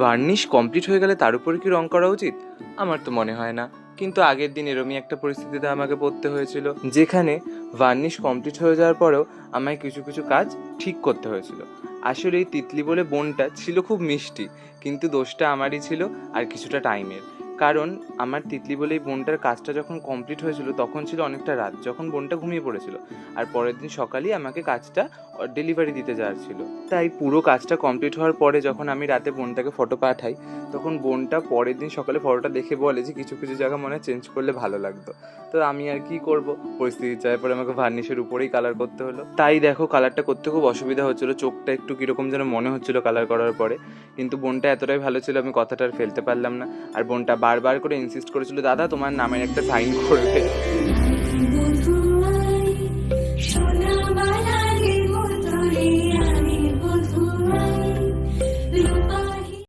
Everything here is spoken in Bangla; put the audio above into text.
ভার্নিশ কমপ্লিট হয়ে গেলে তার উপরে কি রং করা উচিত? আমার তো মনে হয় না। কিন্তু আগের দিন এরমই একটা পরিস্থিতিতে আমাকে পড়তে হয়েছিল, যেখানে ভার্নিশ কমপ্লিট হয়ে যাওয়ার পরেও আমায় কিছু কিছু কাজ ঠিক করতে হয়েছিল। আসলে এই তিতলি বলে বোনটা ছিল খুব মিষ্টি, কিন্তু দোষটা আমারই ছিল আর কিছুটা টাইমের। কারণ আমার তিতলি বলে এই বোনটার কাজটা যখন কমপ্লিট হয়েছিল তখন ছিল অনেকটা রাত, যখন বোনটা ঘুমিয়ে পড়েছিল। আর পরের দিন সকালেই আমাকে কাজটা ডেলিভারি দিতে যাওয়ার ছিল। তাই পুরো কাজটা কমপ্লিট হওয়ার পরে যখন আমি রাতে বোনটাকে ফটো পাঠাই, তখন বোনটা পরের দিন সকালে ফটোটা দেখে বলে যে কিছু কিছু জায়গা মনে হয় চেঞ্জ করলে ভালো লাগতো। তো আমি আর কি করব, পরিস্থিতির চাপে পরে আমাকে ভার্নিশের উপরেই কালার করতে হলো। তাই দেখো, কালারটা করতে খুব অসুবিধা হচ্ছিলো, চোখটা একটু কীরকম যেন মনে হচ্ছিলো কালার করার পরে। কিন্তু বোনটা এতটাই ভালো ছিল, আমি কথাটা আর ফেলতে পারলাম না। আর বোনটা বারবার করে ইনসিস্ট করেছিল, দাদা তোমার নামের একটা সাইন করবে।